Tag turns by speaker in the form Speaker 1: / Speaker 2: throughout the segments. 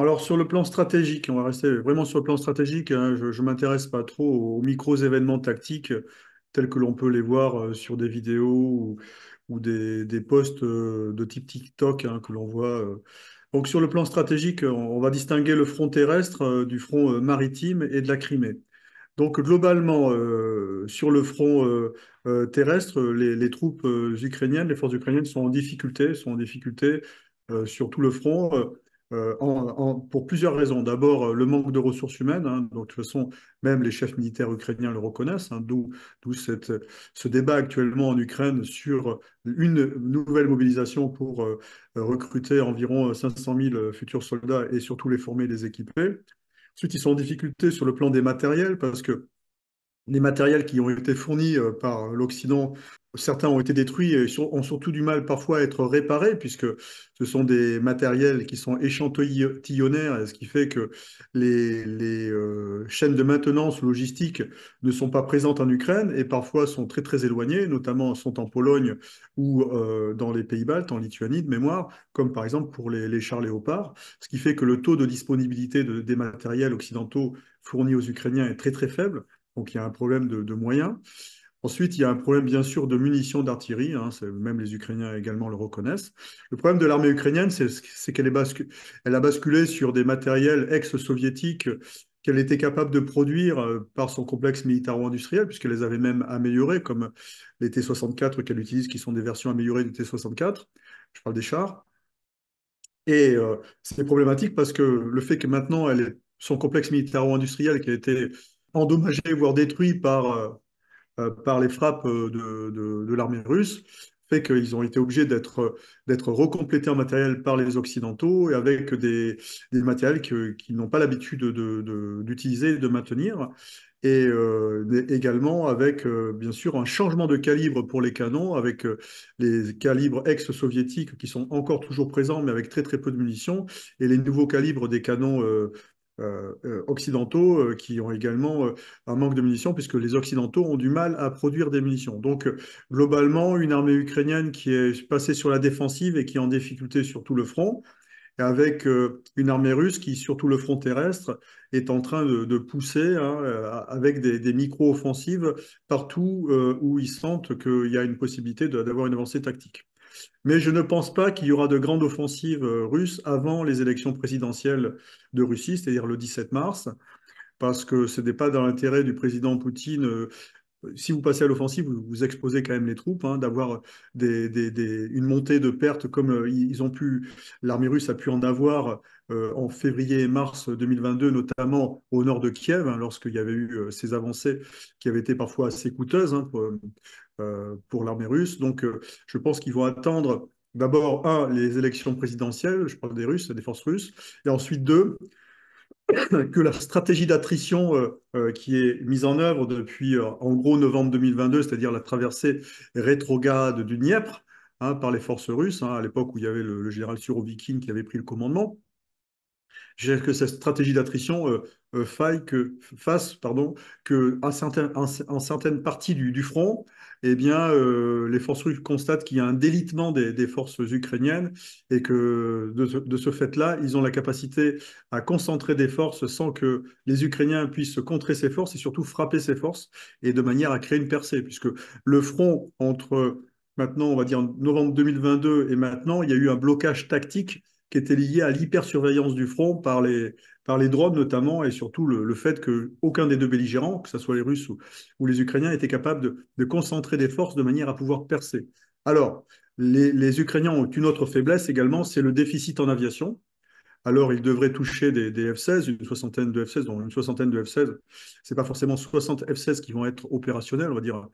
Speaker 1: Bon, alors sur le plan stratégique, on va rester vraiment sur le plan stratégique, hein, je ne m'intéresse pas trop aux micros événements tactiques tels que l'on peut les voir sur des vidéos ou des posts de type TikTok hein, que l'on voit. Donc sur le plan stratégique, on va distinguer le front terrestre du front maritime et de la Crimée. Donc globalement, sur le front terrestre, les troupes ukrainiennes, les forces ukrainiennes sont en difficulté sur tout le front pour plusieurs raisons. D'abord, le manque de ressources humaines. Hein. Donc de toute façon, même les chefs militaires ukrainiens le reconnaissent. Hein, d'où ce débat actuellement en Ukraine sur une nouvelle mobilisation pour recruter environ 500 000 futurs soldats et surtout les former et les équiper. Ensuite, ils sont en difficulté sur le plan des matériels parce que les matériels qui ont été fournis par l'Occident, certains ont été détruits et ont surtout du mal parfois à être réparés, puisque ce sont des matériels qui sont échantillonnaires, ce qui fait que les chaînes de maintenance logistique ne sont pas présentes en Ukraine et parfois sont très très éloignées, notamment sont en Pologne ou dans les pays baltes, en Lituanie de mémoire, comme par exemple pour les chars Léopard, ce qui fait que le taux de disponibilité des matériels occidentaux fournis aux Ukrainiens est très très faible. Donc il y a un problème de moyens. Ensuite, il y a un problème bien sûr de munitions d'artillerie, hein, même les Ukrainiens également le reconnaissent. Le problème de l'armée ukrainienne, c'est elle a basculé sur des matériels ex-soviétiques qu'elle était capable de produire par son complexe militaro-industriel, puisqu'elle les avait même améliorés, comme les T-64 qu'elle utilise, qui sont des versions améliorées du T-64. Je parle des chars. Et c'est problématique parce que le fait que maintenant son complexe militaro-industriel qui a été endommagé, voire détruit par les frappes de l'armée russe, fait qu'ils ont été obligés d'être recomplétés en matériel par les Occidentaux et avec des matériels qu'ils n'ont pas l'habitude d'utiliser et de maintenir. Et également avec, bien sûr, un changement de calibre pour les canons, avec les calibres ex-soviétiques qui sont encore toujours présents, mais avec très très peu de munitions, et les nouveaux calibres des canons occidentaux qui ont également un manque de munitions, puisque les Occidentaux ont du mal à produire des munitions. Donc, globalement, une armée ukrainienne qui est passée sur la défensive et qui est en difficulté sur tout le front, avec une armée russe qui, sur tout le front terrestre, est en train de pousser hein, avec des micro-offensives partout où ils sentent qu'il y a une possibilité d'avoir une avancée tactique. Mais je ne pense pas qu'il y aura de grandes offensives russes avant les élections présidentielles de Russie, c'est-à-dire le 17 mars, parce que ce n'est pas dans l'intérêt du président Poutine. Si vous passez à l'offensive, vous exposez quand même les troupes, hein, d'avoir une montée de pertes comme l'armée russe a pu en avoir en février et mars 2022, notamment au nord de Kiev, hein, lorsqu'il y avait eu ces avancées qui avaient été parfois assez coûteuses hein, pour l'armée russe. Donc, je pense qu'ils vont attendre d'abord, un, les élections présidentielles, je parle des Russes, des forces russes, et ensuite, deux, que la stratégie d'attrition qui est mise en œuvre depuis en gros novembre 2022, c'est-à-dire la traversée rétrograde du Dniepr hein, par les forces russes, hein, à l'époque où il y avait le général Surovikin qui avait pris le commandement, que cette stratégie d'attrition fasse pardon, que en certaines parties du front, eh bien, les forces russes constatent qu'il y a un délitement des forces ukrainiennes et que de ce fait-là, ils ont la capacité à concentrer des forces sans que les Ukrainiens puissent contrer ces forces et surtout frapper ces forces et de manière à créer une percée, puisque le front entre maintenant, on va dire novembre 2022 et maintenant, il y a eu un blocage tactique qui était lié à l'hypersurveillance du front par les drones notamment, et surtout le fait qu'aucun des deux belligérants, que ce soit les Russes ou les Ukrainiens, était capable de concentrer des forces de manière à pouvoir percer. Alors, les Ukrainiens ont une autre faiblesse également, c'est le déficit en aviation. Alors, ils devraient toucher des F-16, une soixantaine de F-16, dont une soixantaine de F-16. Ce n'est pas forcément 60 F-16 qui vont être opérationnels, on va dire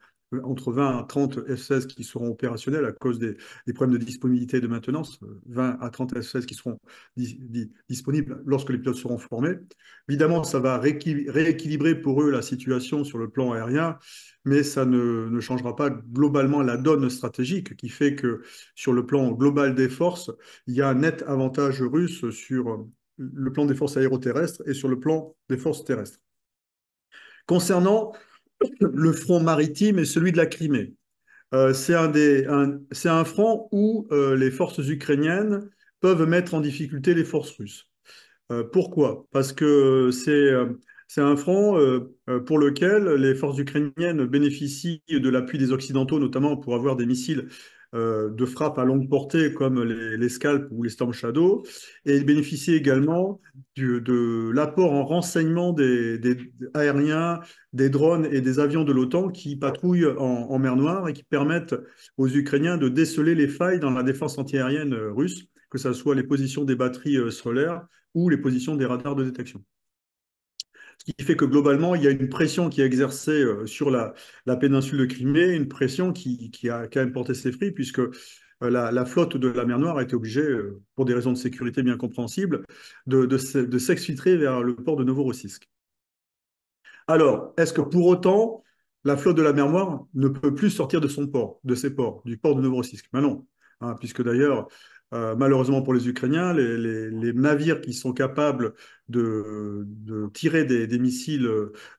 Speaker 1: entre 20 à 30 F-16 qui seront opérationnels à cause des problèmes de disponibilité et de maintenance, 20 à 30 F-16 qui seront disponibles lorsque les pilotes seront formés. Évidemment, ça va rééquilibrer pour eux la situation sur le plan aérien, mais ça ne changera pas globalement la donne stratégique qui fait que sur le plan global des forces, il y a un net avantage russe sur le plan des forces aéroterrestres et sur le plan des forces terrestres. Concernant le front maritime et celui de la Crimée, c'est un front où les forces ukrainiennes peuvent mettre en difficulté les forces russes. Pourquoi? Parce que c'est un front pour lequel les forces ukrainiennes bénéficient de l'appui des Occidentaux, notamment pour avoir des missiles de frappe à longue portée comme les Scalp ou les Storm Shadow, et ils bénéficient également de l'apport en renseignement des aériens, des drones et des avions de l'OTAN qui patrouillent en mer Noire et qui permettent aux Ukrainiens de déceler les failles dans la défense antiaérienne russe, que ce soit les positions des batteries solaires ou les positions des radars de détection. Ce qui fait que globalement, il y a une pression qui est exercée sur la péninsule de Crimée, une pression qui a quand même porté ses fruits, puisque la flotte de la mer Noire a été obligée, pour des raisons de sécurité bien compréhensibles, de s'exfiltrer vers le port de Novorossiysk. Alors, est-ce que pour autant, la flotte de la mer Noire ne peut plus sortir de son port, de ses ports, du port de Novorossiysk? Ben non. Hein, puisque d'ailleurs, malheureusement pour les Ukrainiens, les navires qui sont capables de tirer des missiles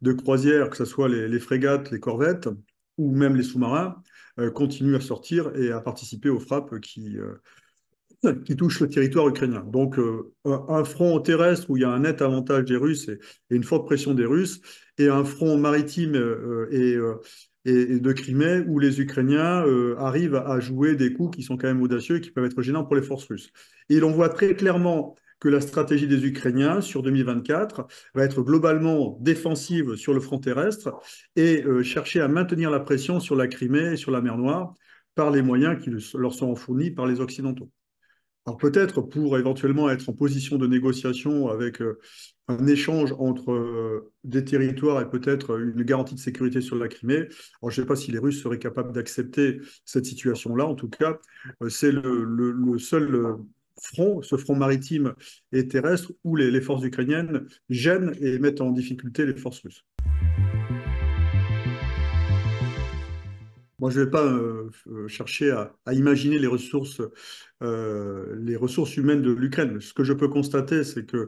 Speaker 1: de croisière, que ce soit les frégates, les corvettes ou même les sous-marins, continuent à sortir et à participer aux frappes qui touche le territoire ukrainien. Donc, un front terrestre où il y a un net avantage des Russes et une forte pression des Russes, et un front maritime et de Crimée où les Ukrainiens arrivent à jouer des coups qui sont quand même audacieux et qui peuvent être gênants pour les forces russes. Et l'on voit très clairement que la stratégie des Ukrainiens sur 2024 va être globalement défensive sur le front terrestre et chercher à maintenir la pression sur la Crimée et sur la mer Noire par les moyens qui leur sont fournis par les Occidentaux. Alors peut-être pour éventuellement être en position de négociation avec un échange entre des territoires et peut-être une garantie de sécurité sur la Crimée. Alors je ne sais pas si les Russes seraient capables d'accepter cette situation-là. En tout cas, c'est le seul front, ce front maritime et terrestre où les forces ukrainiennes gênent et mettent en difficulté les forces russes. Moi, je ne vais pas chercher à imaginer les ressources humaines de l'Ukraine. Ce que je peux constater, c'est qu'il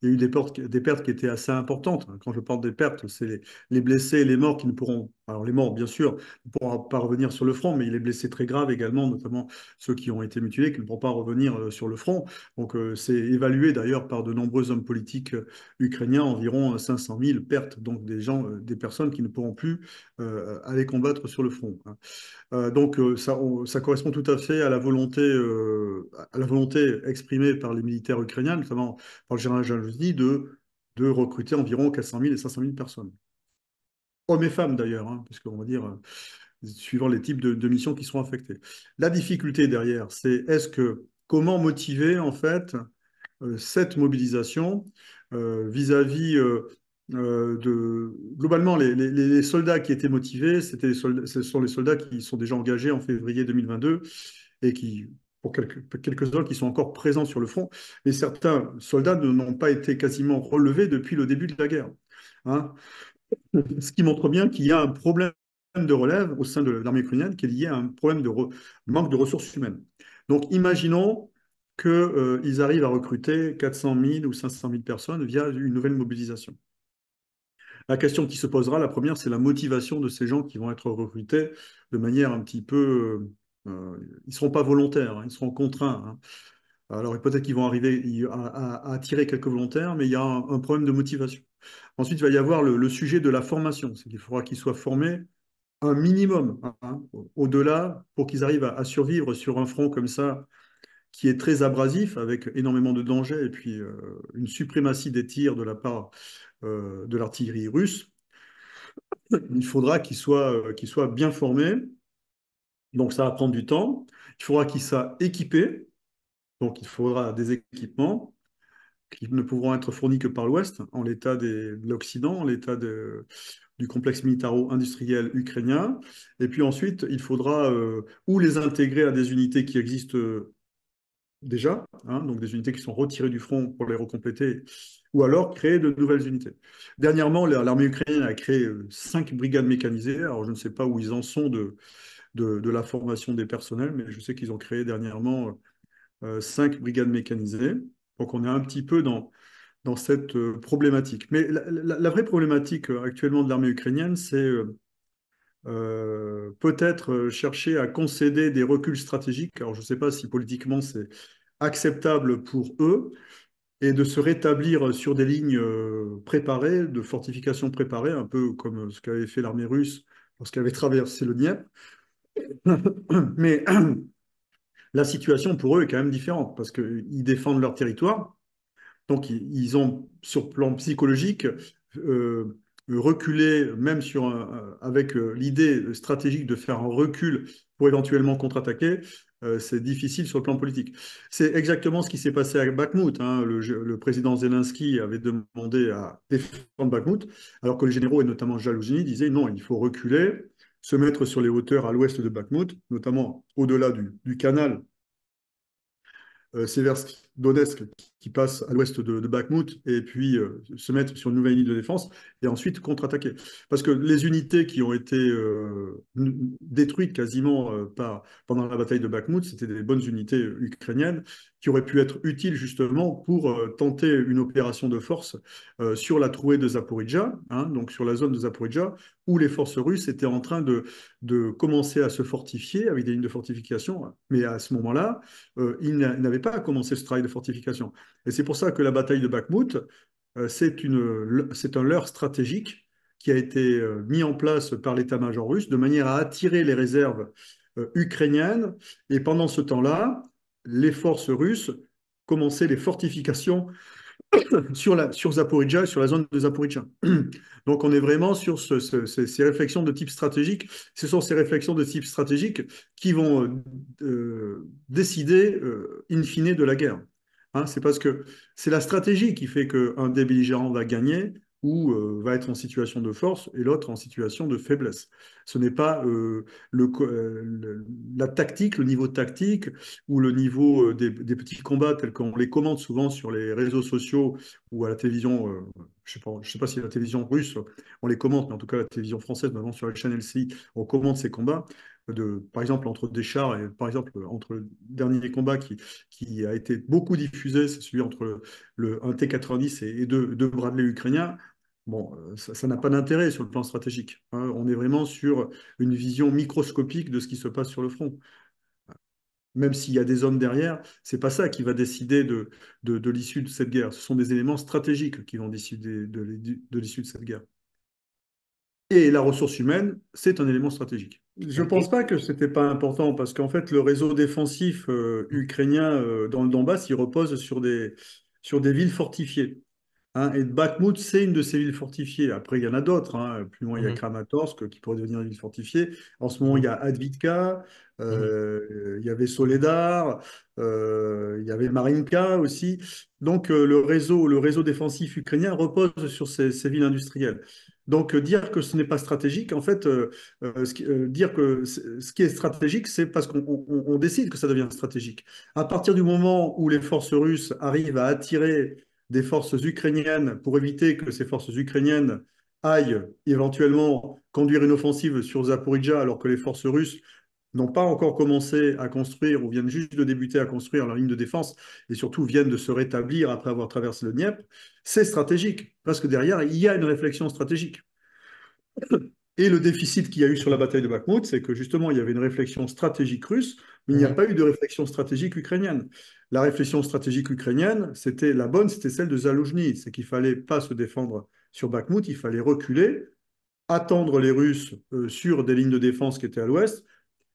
Speaker 1: y a eu des pertes qui étaient assez importantes. Quand je parle des pertes, c'est les blessés et les morts qui ne pourront, alors les morts, bien sûr, ne pourront pas revenir sur le front, mais les blessés très graves également, notamment ceux qui ont été mutilés, qui ne pourront pas revenir sur le front. Donc, c'est évalué d'ailleurs par de nombreux hommes politiques ukrainiens, environ 500 000 pertes, donc des gens, des personnes qui ne pourront plus aller combattre sur le front. Donc ça correspond tout à fait à la volonté exprimée par les militaires ukrainiens, notamment par le général Jaluzny, de recruter environ 400 000 et 500 000 personnes. Hommes et femmes d'ailleurs, hein, puisqu'on va dire, suivant les types de missions qui seront affectées. La difficulté derrière, c'est comment motiver en fait cette mobilisation vis-à-vis de... Globalement, les soldats qui étaient motivés, ce sont les soldats qui sont déjà engagés en février 2022 et qui, pour quelques-uns, qui sont encore présents sur le front. Et certains soldats n'ont pas été quasiment relevés depuis le début de la guerre. Hein. Ce qui montre bien qu'il y a un problème de relève au sein de l'armée ukrainienne qui est lié à un problème de manque de ressources humaines. Donc, imaginons qu'ils arrivent à recruter 400 000 ou 500 000 personnes via une nouvelle mobilisation. La question qui se posera, la première, c'est la motivation de ces gens qui vont être recrutés de manière un petit peu... ils ne seront pas volontaires, hein, ils seront contraints. Hein. Alors peut-être qu'ils vont arriver à attirer quelques volontaires, mais il y a un problème de motivation. Ensuite, il va y avoir le sujet de la formation. C'est qu'il faudra qu'ils soient formés un minimum, hein, au-delà, pour qu'ils arrivent à survivre sur un front comme ça, qui est très abrasif, avec énormément de dangers, et puis une suprématie des tirs de la part de l'artillerie russe. Il faudra qu'ils soient bien formés, donc ça va prendre du temps. Il faudra qu'ils soient équipés, donc il faudra des équipements qui ne pourront être fournis que par l'Ouest, en l'état de l'Occident, en l'état du complexe militaro-industriel ukrainien. Et puis ensuite, il faudra ou les intégrer à des unités qui existent déjà, hein, donc des unités qui sont retirées du front pour les recompléter, ou alors créer de nouvelles unités. Dernièrement, l'armée ukrainienne a créé 5 brigades mécanisées. Alors je ne sais pas où ils en sont de la formation des personnels, mais je sais qu'ils ont créé dernièrement 5 brigades mécanisées. Donc on est un petit peu dans cette problématique. Mais la vraie problématique actuellement de l'armée ukrainienne, c'est peut-être chercher à concéder des reculs stratégiques. Alors je ne sais pas si politiquement c'est acceptable pour eux, et de se rétablir sur des lignes préparées, de fortifications préparées, un peu comme ce qu'avait fait l'armée russe lorsqu'elle avait traversé le Dniepr. Mais la situation pour eux est quand même différente parce qu'ils défendent leur territoire. Donc, ils ont, sur le plan psychologique, reculé, même avec l'idée stratégique de faire un recul pour éventuellement contre-attaquer. C'est difficile sur le plan politique. C'est exactement ce qui s'est passé à Bakhmout, hein. Le président Zelensky avait demandé à défendre Bakhmout, alors que les généraux, et notamment Jalouzny, disaient non, il faut reculer, se mettre sur les hauteurs à l'ouest de Bakhmout, notamment au-delà du canal Seversk, Donetsk, qui passe à l'ouest de Bakhmout, et puis se mettre sur une nouvelle ligne de défense, et ensuite contre-attaquer. Parce que les unités qui ont été détruites quasiment pendant la bataille de Bakhmout, c'était des bonnes unités ukrainiennes qui auraient pu être utiles justement pour tenter une opération de force sur la trouée de Zaporizhzhia, hein, donc sur la zone de Zaporizhzhia, où les forces russes étaient en train de commencer à se fortifier avec des lignes de fortification. Mais à ce moment-là, ils n'avaient pas commencé ce travail de fortification. Et c'est pour ça que la bataille de Bakhmout, c'est un leurre stratégique qui a été mis en place par l'état-major russe de manière à attirer les réserves ukrainiennes. Et pendant ce temps-là, les forces russes commençaient les fortifications sur Zaporizhzhia, sur la zone de Zaporizhzhia. Donc on est vraiment sur ces réflexions de type stratégique. Ce sont ces réflexions de type stratégique qui vont décider in fine de la guerre. Hein, c'est parce que c'est la stratégie qui fait qu'un des belligérants va gagner ou va être en situation de force et l'autre en situation de faiblesse. Ce n'est pas la tactique, le niveau tactique ou le niveau des petits combats tels qu'on les commente souvent sur les réseaux sociaux ou à la télévision, je sais pas si la télévision russe, on les commente, mais en tout cas la télévision française, maintenant sur la chaîne LCI, on commente ces combats, par exemple entre des chars et par exemple entre le dernier combat qui a été beaucoup diffusé, c'est celui entre un T-90 et deux Bradley ukrainiens. Bon, ça n'a pas d'intérêt sur le plan stratégique, hein. On est vraiment sur une vision microscopique de ce qui se passe sur le front. Même s'il y a des hommes derrière, c'est pas ça qui va décider de l'issue de cette guerre. Ce sont des éléments stratégiques qui vont décider de l'issue de cette guerre. Et la ressource humaine, c'est un élément stratégique. Je ne pense
Speaker 2: Ok.
Speaker 1: pas que ce n'était pas important parce qu'en fait, le réseau défensif ukrainien dans le Donbass, il repose sur des villes fortifiées. Hein, et Bakhmout, c'est une de ces villes fortifiées. Après, il y en a d'autres, hein. Plus loin, il y a
Speaker 2: Mhm,
Speaker 1: Kramatorsk qui pourrait devenir une ville fortifiée. En ce moment, il y
Speaker 2: mhm,
Speaker 1: a Advitka,
Speaker 2: mhm,
Speaker 1: il y avait Soledar, il y avait Marinka aussi. Donc, le réseau défensif ukrainien repose sur ces villes industrielles. Donc, dire que ce n'est pas stratégique, en fait, dire que ce qui est stratégique, c'est parce qu'on décide que ça devient stratégique. À partir du moment où les forces russes arrivent à attirer des forces ukrainiennes pour éviter que ces forces ukrainiennes aillent éventuellement conduire une offensive sur Zaporizhzhia alors que les forces russes n'ont pas encore commencé à construire ou viennent juste de débuter à construire leur ligne de défense et surtout viennent de se rétablir après avoir traversé le Dniepr, c'est stratégique parce que derrière, il y a une réflexion stratégique. Et le déficit qu'il y a eu sur la bataille de Bakhmout, c'est que justement, il y avait une réflexion stratégique russe, mais il n'y a
Speaker 2: mhm.
Speaker 1: pas eu de réflexion stratégique ukrainienne. La réflexion stratégique ukrainienne, c'était la bonne, c'était celle de Zaloujny. C'est qu'il fallait pas se défendre sur Bakhmout, il fallait reculer, attendre les Russes sur des lignes de défense qui étaient à l'ouest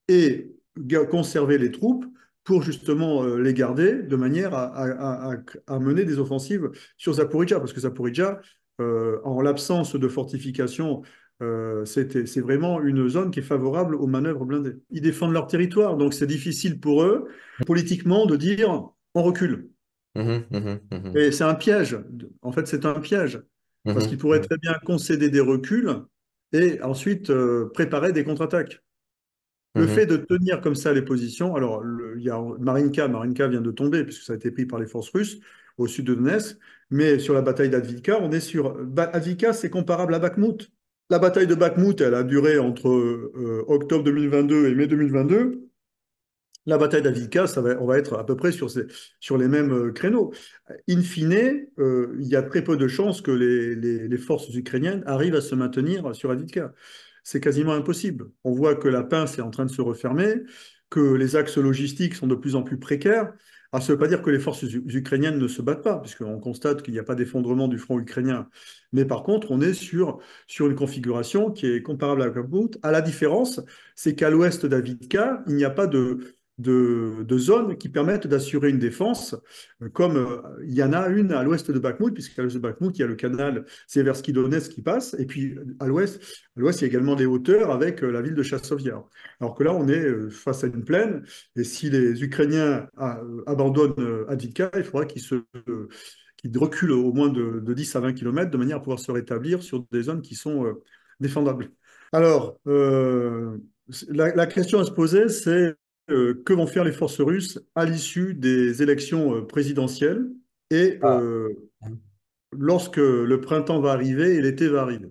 Speaker 1: et conserver les troupes pour justement les garder de manière à mener des offensives sur Zaporizhzhia. Parce que Zaporizhzhia, en l'absence de fortification, c'est vraiment une zone qui est favorable aux manœuvres blindées. Ils défendent leur territoire, donc c'est difficile pour eux, politiquement, de dire on recule.
Speaker 2: Mhm, mhm, mhm,
Speaker 1: Et c'est un piège. En fait, c'est un piège. Parce qu'ils
Speaker 2: mhm,
Speaker 1: pourraient
Speaker 2: mhm,
Speaker 1: très bien concéder des reculs et ensuite préparer des contre-attaques. Le
Speaker 2: mhm,
Speaker 1: fait de tenir comme ça les positions, alors il y a Marinka vient de tomber puisque ça a été pris par les forces russes au sud de Donetsk, mais sur la bataille d'Advika, on est sur Advika, c'est comparable à Bakhmout. La bataille de Bakhmout, elle a duré entre octobre 2022 et mai 2022. La bataille d'Avdiïvka, on va être à peu près sur les mêmes créneaux. In fine, il y a très peu de chances que les forces ukrainiennes arrivent à se maintenir sur Avdiïvka. C'est quasiment impossible. On voit que la pince est en train de se refermer, que les axes logistiques sont de plus en plus précaires. Alors, ça ne veut pas dire que les forces ukrainiennes ne se battent pas, puisqu'on constate qu'il n'y a pas d'effondrement du front ukrainien. Mais par contre, on est sur une configuration qui est comparable à Bakhmout. À la différence, c'est qu'à l'ouest d'Avdiïvka, il n'y a pas de zone qui permette d'assurer une défense, comme il y en a une à l'ouest de Bakhmout, puisqu'à l'ouest de Bakhmout, il y a le canal Seversky Donetsk qui passe, et puis à l'ouest, il y a également des hauteurs avec la ville de Chassov-Yar. Alors que là, on est face à une plaine, et si les Ukrainiens abandonnent Avdiivka, il faudra qu'ils reculent au moins de 10 à 20 km de manière à pouvoir se rétablir sur des zones qui sont défendables. Alors, la question à se poser, c'est que vont faire les forces russes à l'issue des élections présidentielles et
Speaker 2: Ah.
Speaker 1: lorsque le printemps va arriver et l'été va arriver.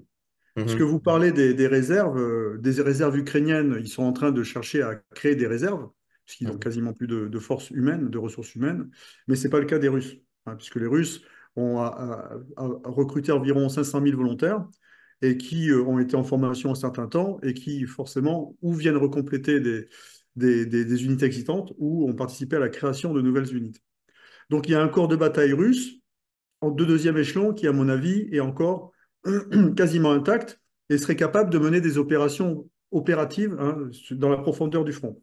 Speaker 1: Parce que
Speaker 2: Mhm.
Speaker 1: vous parlez des réserves ukrainiennes, ils sont en train de chercher à créer des réserves, puisqu'ils ont
Speaker 2: Mhm.
Speaker 1: quasiment plus de forces humaines, de ressources humaines, mais ce n'est pas le cas des Russes, hein, puisque les Russes ont recruté environ 500 000 volontaires et qui ont été en formation un certain temps et qui forcément ou viennent recompléter des unités existantes ou ont participé à la création de nouvelles unités. Donc il y a un corps de bataille russe de deuxième échelon qui, à mon avis, est encore quasiment intact et serait capable de mener des opérations opératives, hein, dans la profondeur du front.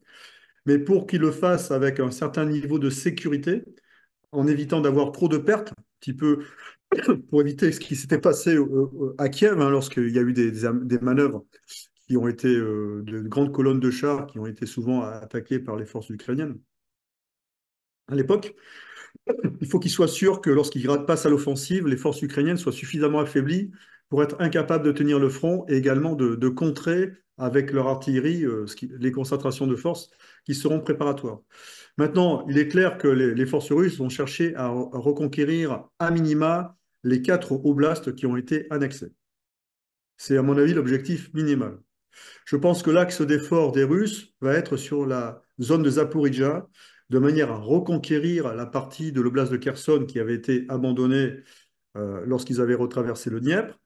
Speaker 1: Mais pour qu'il le fasse avec un certain niveau de sécurité, en évitant d'avoir trop de pertes, un petit peu pour éviter ce qui s'était passé à Kiev, hein, lorsqu'il y a eu des manœuvres qui ont été de grandes colonnes de chars qui ont été souvent attaquées par les forces ukrainiennes à l'époque. Il faut qu'il soit sûr que lorsqu'il passe à l'offensive, les forces ukrainiennes soient suffisamment affaiblies pour être incapables de tenir le front et également de contrer avec leur artillerie les concentrations de forces qui seront préparatoires. Maintenant, il est clair que les forces russes vont chercher à reconquérir à minima les 4 oblasts qui ont été annexés. C'est à mon avis l'objectif minimal. Je pense que l'axe d'effort des Russes va être sur la zone de Zaporizhzhia, de manière à reconquérir la partie de l'oblast de Kherson qui avait été abandonnée lorsqu'ils avaient retraversé le Dniepr,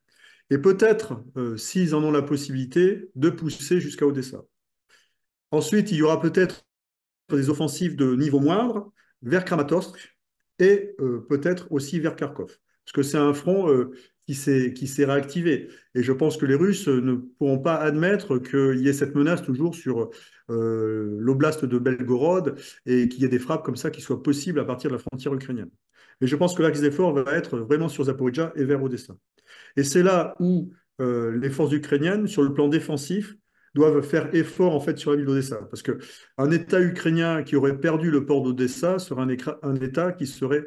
Speaker 1: et peut-être, s'ils en ont la possibilité, de pousser jusqu'à Odessa. Ensuite, il y aura peut-être des offensives de niveau moindre vers Kramatorsk et peut-être aussi vers Kharkov. Parce que c'est un front qui s'est réactivé. Et je pense que les Russes ne pourront pas admettre qu'il y ait cette menace toujours sur l'oblast de Belgorod et qu'il y ait des frappes comme ça qui soient possibles à partir de la frontière ukrainienne. Mais je pense que l'axe d'effort va être vraiment sur Zaporizhzhia et vers Odessa. Et c'est là où les forces ukrainiennes, sur le plan défensif, doivent faire effort en fait sur la ville d'Odessa. Parce qu'un État ukrainien qui aurait perdu le port d'Odessa serait un État qui serait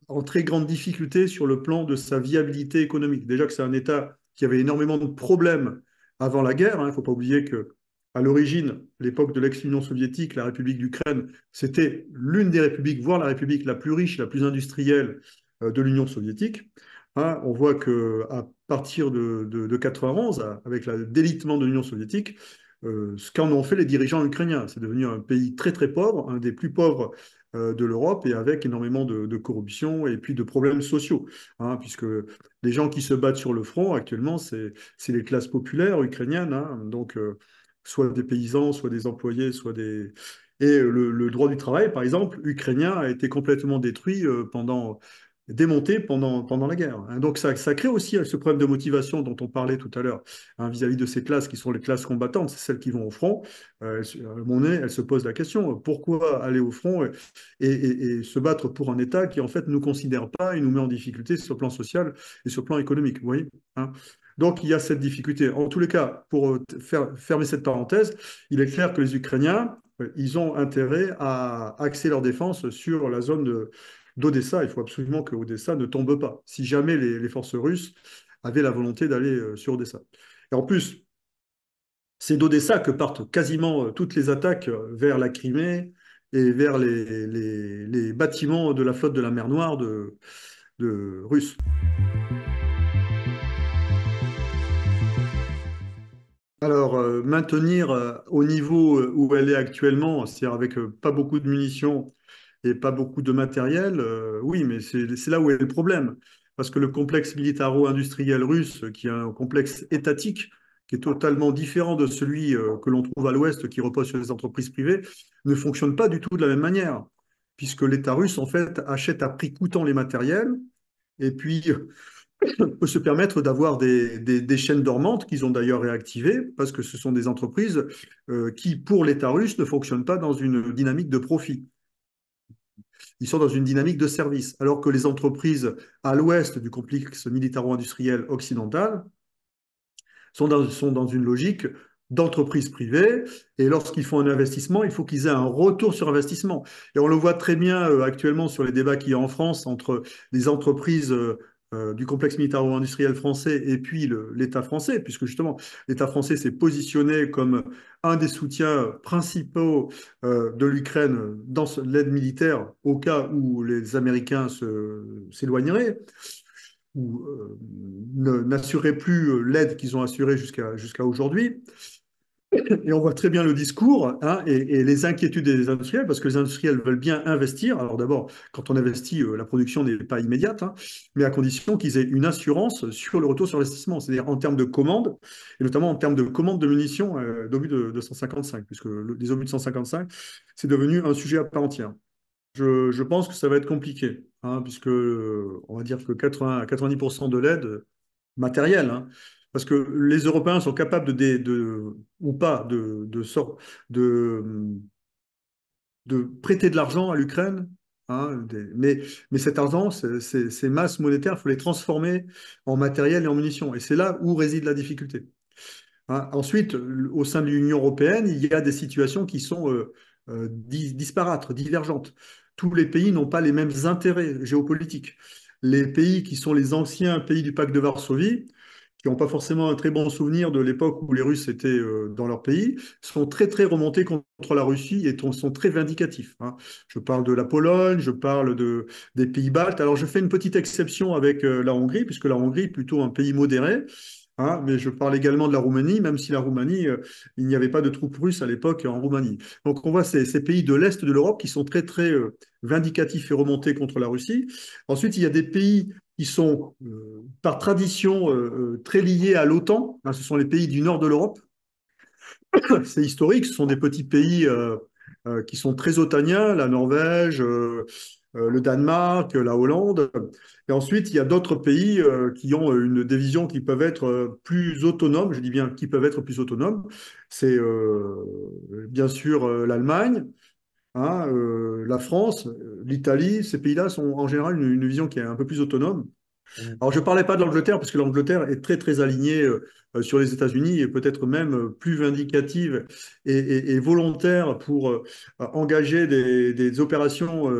Speaker 1: en très grande difficulté sur le plan de sa viabilité économique. Déjà que c'est un État qui avait énormément de problèmes avant la guerre. Il ne faut pas oublier que à l'origine, l'époque de l'ex-Union soviétique, la République d'Ukraine, c'était l'une des républiques, voire la république la plus riche, la plus industrielle de l'Union soviétique. Hein, on voit qu'à partir de 91, avec le délitement de l'Union soviétique, ce qu'en ont fait les dirigeants ukrainiens. C'est devenu un pays très très pauvre, un des plus pauvres de l'Europe et avec énormément de corruption et puis de problèmes sociaux. Hein, puisque les gens qui se battent sur le front actuellement, c'est les classes populaires ukrainiennes. Hein, donc, soit des paysans, soit des employés, soit des... Et le droit du travail, par exemple, ukrainien, a été complètement détruit démonté pendant la guerre. Hein. Donc ça crée aussi ce problème de motivation dont on parlait tout à l'heure, hein, vis-à-vis de ces classes qui sont les classes combattantes, c'est celles qui vont au front. À un moment donné, elles se posent la question, pourquoi aller au front et se battre pour un État qui en fait ne nous considère pas et nous met en difficulté sur le plan social et sur le plan économique, vous voyez, hein. Donc il y a cette difficulté. En tous les cas, pour fermer cette parenthèse, il est clair que les Ukrainiens, ils ont intérêt à axer leur défense sur la zone d'Odessa. Il faut absolument que Odessa ne tombe pas, si jamais les forces russes avaient la volonté d'aller sur Odessa. Et en plus, c'est d'Odessa que partent quasiment toutes les attaques vers la Crimée et vers les bâtiments de la flotte de la mer Noire de russe. Alors, maintenir au niveau où elle est actuellement, c'est-à-dire avec pas beaucoup de munitions et pas beaucoup de matériel, oui, mais c'est là où est le problème. Parce que le complexe militaro-industriel russe, qui est un complexe étatique, qui est totalement différent de celui que l'on trouve à l'Ouest, qui repose sur les entreprises privées, ne fonctionne pas du tout de la même manière, puisque l'État russe, en fait, achète à prix coûtant les matériels, et puis peut se permettre d'avoir des chaînes dormantes qu'ils ont d'ailleurs réactivées, parce que ce sont des entreprises qui, pour l'État russe, ne fonctionnent pas dans une dynamique de profit. Ils sont dans une dynamique de service, alors que les entreprises à l'ouest du complexe militaro-industriel occidental sont dans une logique d'entreprise privée, et lorsqu'ils font un investissement, il faut qu'ils aient un retour sur investissement. Et on le voit très bien actuellement sur les débats qu'il y a en France entre les entreprises du complexe militaro-industriel français et puis l'État français, puisque justement l'État français s'est positionné comme un des soutiens principaux de l'Ukraine dans l'aide militaire au cas où les Américains s'éloigneraient ou n'assuraient plus l'aide qu'ils ont assurée jusqu'à aujourd'hui. Et on voit très bien le discours hein, et les inquiétudes des industriels, parce que les industriels veulent bien investir. Alors d'abord, quand on investit, la production n'est pas immédiate, hein, mais à condition qu'ils aient une assurance sur le retour sur investissement, c'est-à-dire en termes de commandes, et notamment en termes de commandes de munitions d'obus de 155, puisque les obus de 155, c'est devenu un sujet à part entière. Je pense que ça va être compliqué, hein, puisque on va dire que 80 à 90% de l'aide matérielle, hein, parce que les Européens sont capables ou pas de, de prêter de l'argent à l'Ukraine, hein, mais cet argent, ces masses monétaires, il faut les transformer en matériel et en munitions. Et c'est là où réside la difficulté. Hein. Ensuite, au sein de l'Union européenne, il y a des situations qui sont disparates, divergentes. Tous les pays n'ont pas les mêmes intérêts géopolitiques. Les pays qui sont les anciens pays du pacte de Varsovie, qui n'ont pas forcément un très bon souvenir de l'époque où les Russes étaient dans leur pays, sont très très remontés contre la Russie et sont très vindicatifs. Hein. Je parle de la Pologne, je parle des pays baltes. Alors je fais une petite exception avec la Hongrie, puisque la Hongrie est plutôt un pays modéré. Hein, mais je parle également de la Roumanie, même si la Roumanie, il n'y avait pas de troupes russes à l'époque en Roumanie. Donc on voit ces pays de l'Est de l'Europe qui sont très très vindicatifs et remontés contre la Russie. Ensuite, il y a des pays qui sont par tradition très liés à l'OTAN. Hein, ce sont les pays du nord de l'Europe. C'est historique, ce sont des petits pays qui sont très otaniens, la Norvège, le Danemark, la Hollande. Et ensuite, il y a d'autres pays qui ont des visions qui peuvent être plus autonomes, je dis bien qui peuvent être plus autonomes. C'est bien sûr l'Allemagne, hein, la France, l'Italie. Ces pays-là sont en général une vision qui est un peu plus autonome.
Speaker 2: Mhm.
Speaker 1: Alors, je ne parlais pas de l'Angleterre, parce que l'Angleterre est très, très alignée sur les États-Unis et peut-être même plus vindicative et volontaire pour engager des opérations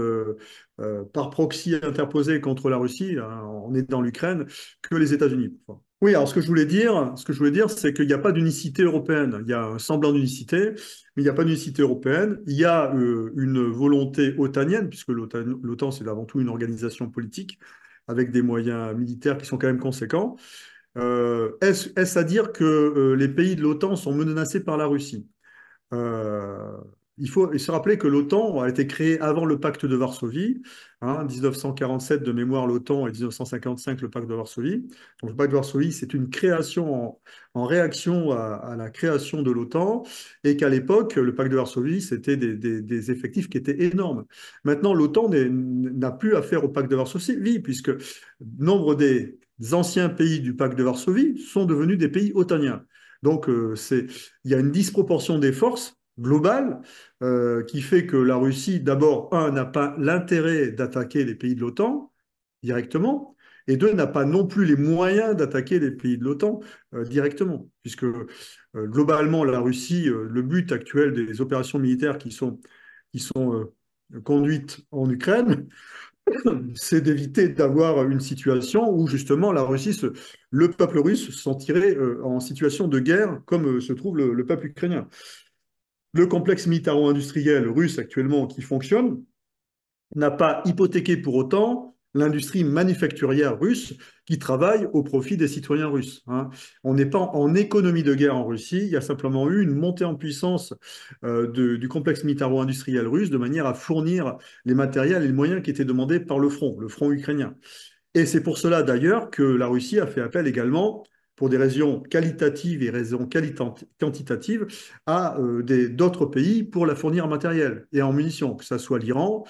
Speaker 1: par proxy interposées contre la Russie, hein, on est dans l'Ukraine, que les États-Unis. Oui, alors ce que je voulais dire, c'est qu'il n'y a pas d'unicité européenne. Il y a un semblant d'unicité, mais il n'y a pas d'unicité européenne. Il y a une volonté otanienne, puisque l'OTAN, c'est avant tout une organisation politique avec des moyens militaires qui sont quand même conséquents. Est-ce à dire que les pays de l'OTAN sont menacés par la Russie? Euh, il faut se rappeler que l'OTAN a été créée avant le pacte de Varsovie, hein, 1947 de mémoire l'OTAN et 1955 le pacte de Varsovie. Donc le pacte de Varsovie, c'est une création en réaction à la création de l'OTAN et qu'à l'époque, le pacte de Varsovie, c'était des effectifs qui étaient énormes. Maintenant, l'OTAN n'a plus affaire au pacte de Varsovie puisque nombre des anciens pays du pacte de Varsovie sont devenus des pays otaniens. Donc, il y a une disproportion des forces globale qui fait que la Russie, d'abord, un, n'a pas l'intérêt d'attaquer les pays de l'OTAN directement, et deux, n'a pas non plus les moyens d'attaquer les pays de l'OTAN directement, puisque globalement, la Russie, le but actuel des opérations militaires qui sont conduites en Ukraine, c'est d'éviter d'avoir une situation où justement le peuple russe se sentirait en situation de guerre, comme se trouve le peuple ukrainien. Le complexe militaro-industriel russe actuellement qui fonctionne n'a pas hypothéqué pour autant l'industrie manufacturière russe qui travaille au profit des citoyens russes. Hein. On n'est pas en économie de guerre en Russie, il y a simplement eu une montée en puissance du complexe militaro-industriel russe de manière à fournir les matériels et les moyens qui étaient demandés par le front ukrainien. Et c'est pour cela d'ailleurs que la Russie a fait appel également pour des raisons qualitatives et raisons quantitatives, à d'autres pays pour la fournir en matériel et en munitions, que ce soit l'Iran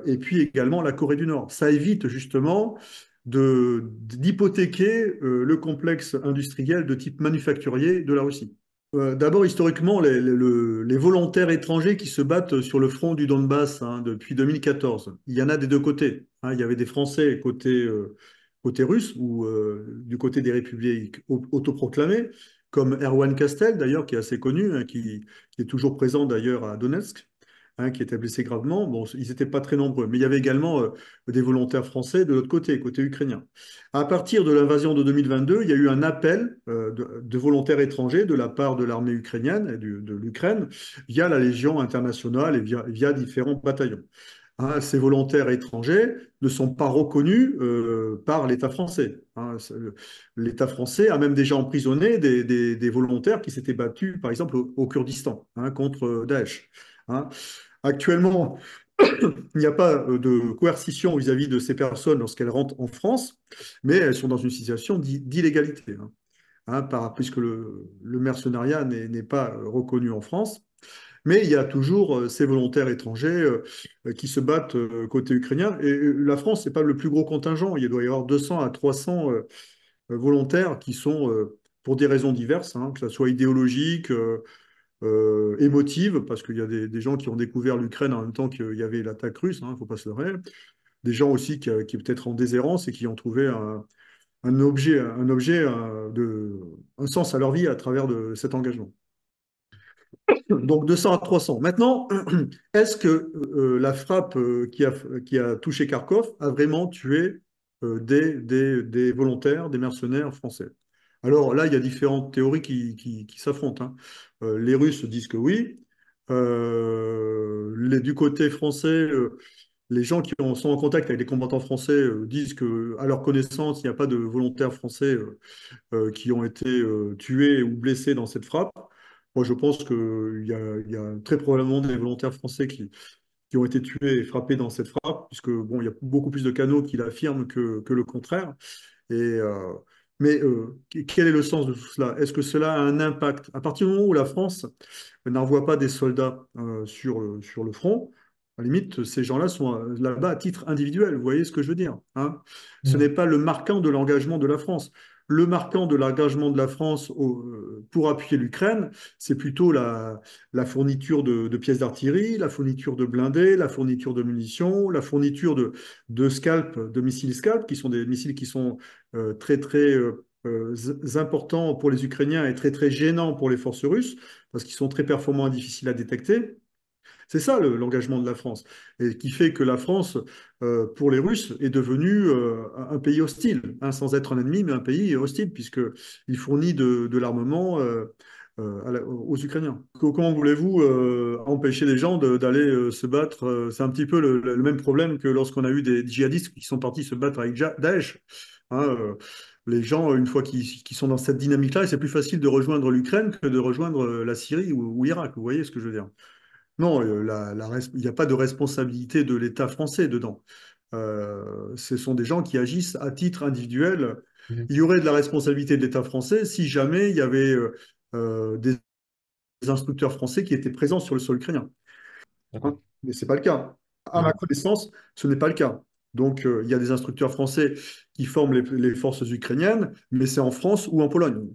Speaker 1: et puis également la Corée du Nord. Ça évite justement d'hypothéquer le complexe industriel de type manufacturier de la Russie. D'abord, historiquement, les volontaires étrangers qui se battent sur le front du Donbass hein, depuis 2014, il y en a des deux côtés. Hein. Il y avait des Français côté russe ou du côté des républiques autoproclamées, comme Erwan Castel, d'ailleurs, qui est assez connu, hein, qui est toujours présent d'ailleurs à Donetsk, hein, qui était blessé gravement. Bon, ils n'étaient pas très nombreux, mais il y avait également des volontaires français de l'autre côté ukrainien. À partir de l'invasion de 2022, il y a eu un appel de volontaires étrangers de la part de l'armée ukrainienne et de l'Ukraine via la Légion internationale et via différents bataillons. Hein, ces volontaires étrangers ne sont pas reconnus par l'État français. Hein. L'État français a même déjà emprisonné des volontaires qui s'étaient battus, par exemple, au Kurdistan hein, contre Daesh. Hein. Actuellement, il n'y a pas de coercition vis-à-vis de ces personnes lorsqu'elles rentrent en France, mais elles sont dans une situation d'illégalité, hein, puisque le mercenariat n'est pas reconnu en France. Mais il y a toujours ces volontaires étrangers qui se battent côté ukrainien. Et la France, ce n'est pas le plus gros contingent. Il doit y avoir 200 à 300 volontaires qui sont, pour des raisons diverses, hein, que ce soit idéologique, émotive, parce qu'il y a des gens qui ont découvert l'Ukraine en même temps qu'il y avait l'attaque russe, il ne faut pas se leurrer. Des gens aussi qui peut-être en déshérence et qui ont trouvé un sens à leur vie à travers de cet engagement. Donc 200 à 300. Maintenant, est-ce que la frappe qui a touché Kharkov a vraiment tué des volontaires, des mercenaires français? Alors là, il y a différentes théories qui s'affrontent. Hein. Les Russes disent que oui. Du côté français, les gens qui sont en contact avec les combattants français disent que, à leur connaissance, il n'y a pas de volontaires français qui ont été tués ou blessés dans cette frappe. Moi, je pense qu'il y a très probablement des volontaires français qui ont été tués et frappés dans cette frappe, puisque bon, il y a beaucoup plus de canaux qui l'affirment que le contraire. Et, mais quel est le sens de tout cela? Est-ce que cela a un impact? À partir du moment où la France n'envoie pas des soldats sur le front, à la limite, ces gens-là sont là-bas à titre individuel. Vous voyez ce que je veux dire, hein? Ce n'est
Speaker 2: Mhm.
Speaker 1: pas le marquant de l'engagement de la France. Le marquant de l'engagement de la France pour appuyer l'Ukraine, c'est plutôt la fourniture de pièces d'artillerie, la fourniture de blindés, la fourniture de munitions, la fourniture de Scalp, de missiles Scalp, qui sont des missiles qui sont très, très importants pour les Ukrainiens et très, très gênants pour les forces russes, parce qu'ils sont très performants et difficiles à détecter. C'est ça l'engagement de la France, et qui fait que la France, pour les Russes, est devenue un pays hostile, hein, sans être un ennemi, mais un pays hostile, puisqu'il fournit de l'armement aux Ukrainiens. Comment voulez-vous empêcher les gens d'aller se battre C'est un petit peu le même problème que lorsqu'on a eu des djihadistes qui sont partis se battre avec Daesh. Hein, les gens, une fois qu'ils sont dans cette dynamique-là, c'est plus facile de rejoindre l'Ukraine que de rejoindre la Syrie ou l'Irak. Vous voyez ce que je veux dire? Non, il n'y a pas de responsabilité de l'État français dedans. Ce sont des gens qui agissent à titre individuel.
Speaker 2: Mhm.
Speaker 1: Il y aurait de la responsabilité de l'État français si jamais il y avait des instructeurs français qui étaient présents sur le sol ukrainien.
Speaker 2: D'accord.
Speaker 1: Hein. Mais ce n'est pas le cas. À ma
Speaker 2: Mhm.
Speaker 1: connaissance, ce n'est pas le cas. Donc, il y a des instructeurs français qui forment les forces ukrainiennes, mais c'est en France ou en Pologne.